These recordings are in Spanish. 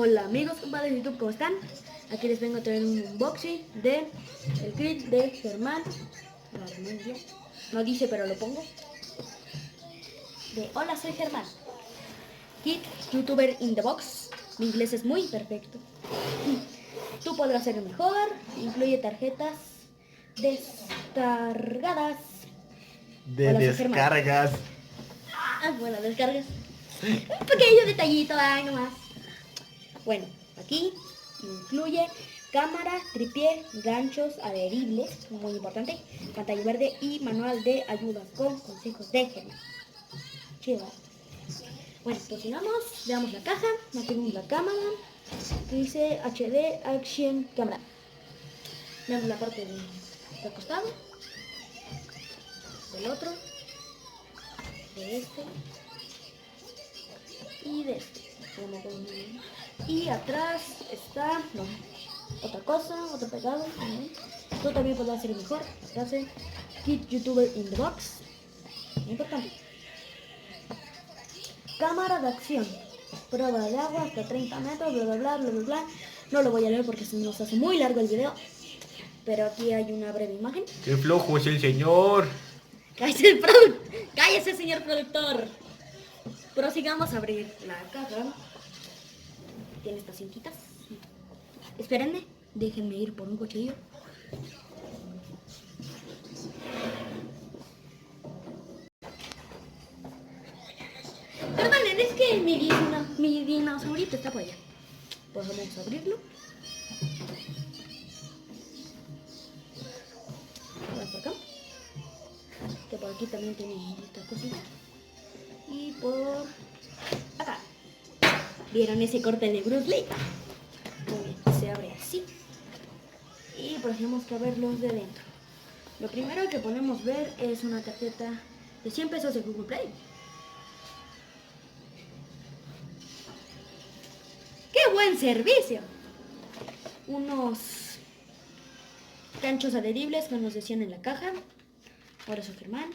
Hola amigos, compadres de YouTube, ¿cómo están? Aquí les vengo a traer un unboxing de el kit de Germán Garmendia. No dice, pero lo pongo. De Hola, soy Germán. Kit YouTuber in the box. Mi inglés es muy perfecto. Tú podrás ser el mejor. Incluye tarjetas descargadas. De Hola, soy descargas. bueno, descargas. Un pequeño detallito, ay, nomás. Bueno, aquí incluye cámara, tripié, ganchos adheribles, muy importante, pantalla verde y manual de ayudas con consejos de Germán. Chido. Bueno, continuamos, veamos la caja, aquí tenemos la cámara, que dice HD Action Camera. Veamos la parte del costado, del otro, de este y de este. Y atrás está otra cosa, otro pegado. Tú también podrás hacer mejor. Hace Kit YouTuber in the box. Importante. Cámara de acción. Prueba de agua hasta 30 metros, bla bla bla bla bla bla. No lo voy a leer porque se nos hace muy largo el video. Pero aquí hay una breve imagen. ¡Qué flojo es el señor! Cállese, señor productor. Prosigamos a abrir la caja. Tiene estas cintitas. Espérenme, déjenme ir por un cuchillo. Perdonen, es que mi dinosaurito está por allá. Pues vamos a abrirlo. Vamos por acá. Que por aquí también tiene esta cosita. Y por acá. ¿Vieron ese corte de Bruce Lee? Muy bien, se abre así. Y pues tenemos que verlos de dentro. Lo primero que podemos ver es una tarjeta de 100 pesos de Google Play. ¡Qué buen servicio! Unos ganchos adheribles que nos decían en la caja. Ahora soy Germán.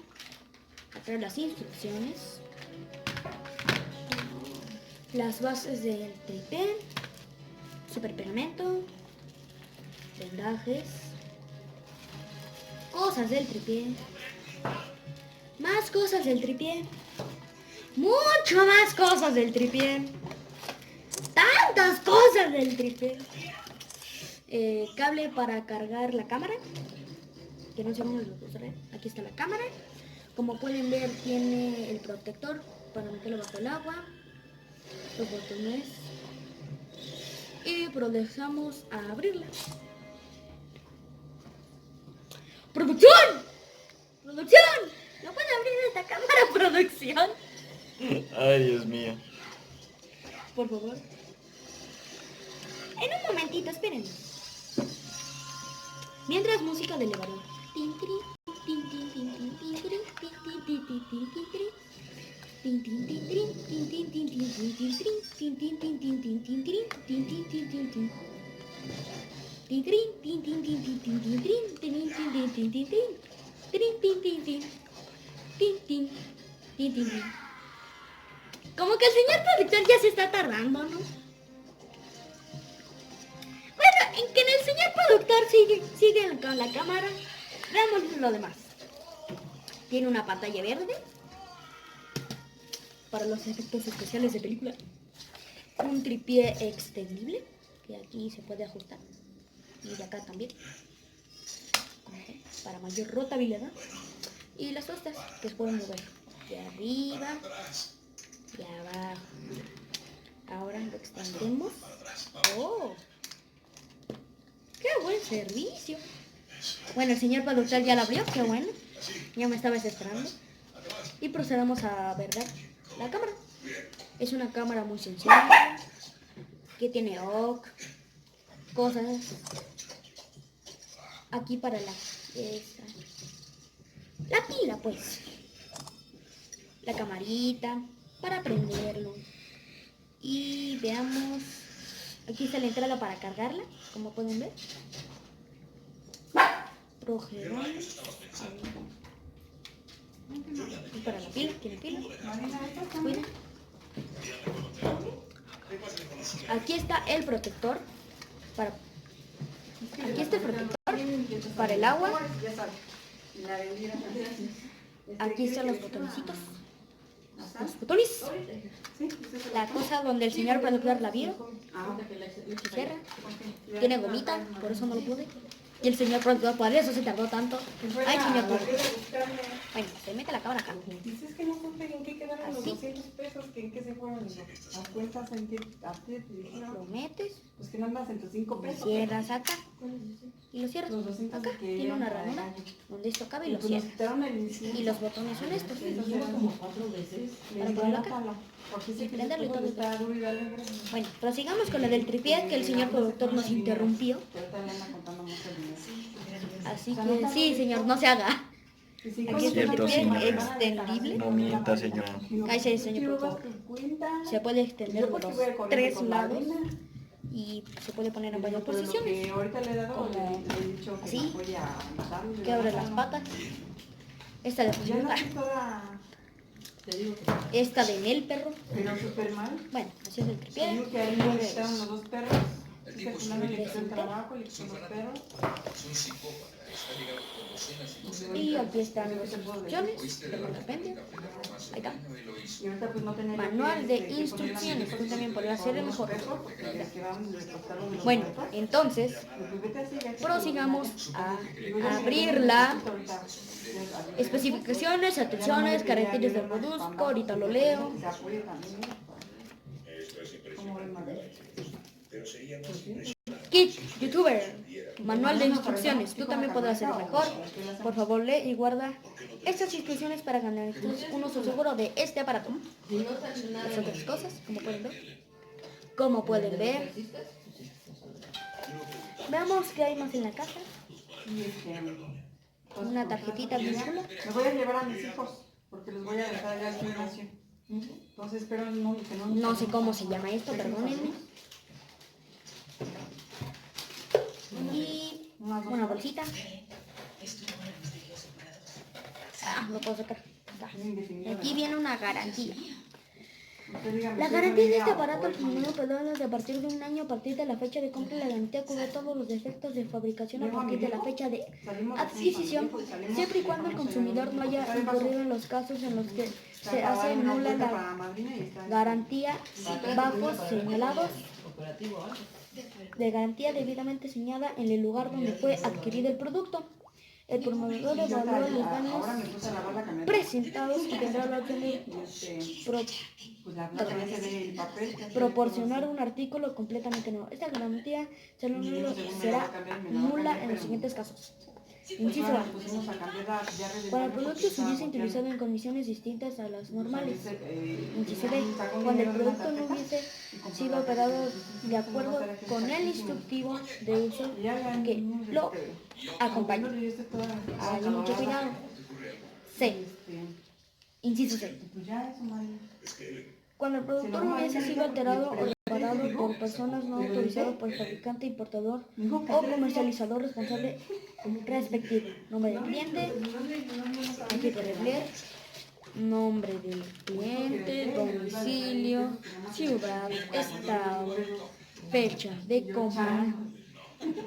Acá las instrucciones. Las bases del tripé. Super pegamento. Vendajes. Cosas del tripié. Más cosas del tripié. Mucho más cosas del tripié. Tantas cosas del tripié. Cable para cargar la cámara. Que no sé cómo lo usaré. Aquí está la cámara. Como pueden ver, tiene el protector para meterlo bajo el agua. Los botones. Y procedemos a abrirla. ¡Producción! ¡Producción! ¿No puede abrir esta cámara, producción? Ay, Dios mío. Por favor. En un momentito, esperen. Mientras música de elevador. Como que el señor productor ya se está tardando, ¿no? Bueno, en que el señor productor sigue con la cámara. Veamos lo demás. Tiene una pantalla verde para los efectos especiales de película. Un tripié extendible que aquí se puede ajustar. Y de acá también. Para mayor rotabilidad. Y las tostas que se pueden mover de arriba y abajo. Ahora lo extendemos. ¡Oh! ¡Qué buen servicio! Bueno, el señor productor ya la abrió, qué bueno. Ya me estaba esperando. Y procedamos a ver la cámara. Es una cámara muy sencilla. Que tiene cosas. Aquí para la pila, pues. La camarita para prenderlo. Y veamos. Aquí está la entrada para cargarla, como pueden ver. Progerón. Y para la pila, tiene pila. Cuida. Aquí está el protector para... Aquí está el protector para el agua. Aquí están los botoncitos. Los botones. La cosa donde el señor productor la vio. Se cierra. Tiene gomita, por eso no lo pude. Y el señor productor, por eso se tardó tanto. Ay, señor productor. Bueno, se mete la cámara acá. Dices que no supe en qué quedaron los Así. 200 pesos, que en qué se fueron las cuentas, en qué a ti te dijeron. Lo metes, Pues que nada más en tus 5 pesos. cierras acá y lo cierras. Los 200 Acá que tiene eran una para el ranura año. donde esto cabe y Y lo pues nos cierras. quitaron el incienso. Y los botones son estos. como 4 veces. Para ponerlo acá. Porque Y sí que prenderlo y todo. está duro y dale. Bueno, prosigamos con la del tripié que el señor productor nos interrumpió. Ahorita le anda contando mucho dinero. Así que sí, señor, no se haga. Y sí, Aquí con es el Cierto, tripié señora. extendible. No mienta, señora. Cállese, señor productor. Se puede extender por los 3 lados y se puede poner en varias posiciones. Ahorita le he dado, Como le he dicho que así, me voy a matarlo, que abre las patas. Esta de Ya posición, la vi toda, esta de en el perro. pero súper mal. Bueno, así es el Te tripié. digo que ahí me Puedes quitaron los 2 perros. Y que al final le quitó el trabajo, le quitó los perros. Y aquí están las instrucciones de repente. Ahí está. Y ahorita pues no tenía yo Manual que, de que poner instrucciones. Tú también podrías hacer el mejor. porque les quedaron, les costaron los Bueno, boletos. entonces Pues vete así, ya que- prosigamos a Digo, ya me abrirla. quedé ahorita. Especificaciones, atenciones, caracteres del producto. Ahorita lo leo. Se apoye también, ¿cómo ven, madre? Kit, youtuber, manual de instrucciones. Tú también podrás hacerlo mejor. Por favor, lee y guarda estas instrucciones para ganar un uso seguro de este aparato. Las otras cosas, como pueden ver. Como pueden ver. Veamos qué hay más en la caja. Y Una tarjetita bien chula. me voy a llevar a mis hijos porque los voy a dejar allá al gimnasio. Entonces espero que no. No sé cómo se llama esto, perdónenme. Y una bolsita. Ah, lo puedo sacar. Está. Aquí viene una garantía. La garantía de este aparato primero perdona a partir de un año a partir de la fecha de compra. La garantía cubre todos los defectos de fabricación a partir de la fecha de adquisición, siempre y cuando el consumidor no haya incurrido en los casos en los que se hace nula la garantía bajo señalados de garantía debidamente señalada en el lugar donde fue adquirido el producto. El promovedor evalúa los daños presentados y tendrá la opción de proporcionar un artículo completamente nuevo. Esta garantía será nula en los siguientes casos. Inciso A. Cuando el producto se hubiese utilizado en condiciones distintas a las normales. Inciso B. Cuando el producto no hubiese sido operado de acuerdo con el instructivo de uso que lo acompaña. Hay mucho cuidado. C. Inciso C. Cuando el producto no hubiese sido alterado o reparado por personas no autorizadas por el fabricante, importador o comercializador responsable respectivo. Nombre del cliente, aquí puedes leer, nombre del cliente, domicilio, ciudad, estado, fecha de compra,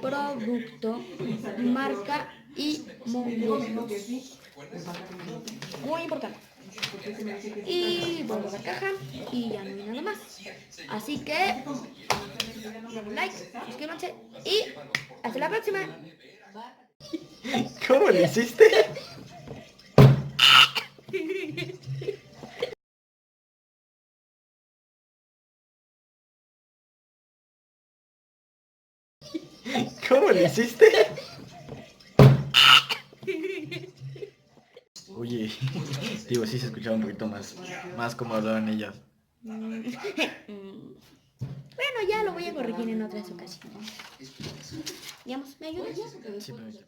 producto, marca y modelo. Muy importante. Y vuelvo a la caja y ya no hay nada más. Así que denle un like, suscríbanse y hasta la próxima. ¿Cómo le hiciste? ¿Cómo le hiciste? Oye, digo, sí se escuchaba un poquito más como hablaban ellas. Bueno, ya lo voy a corregir en otras ocasiones. Digamos, ¿me ayudas? Sí, pero-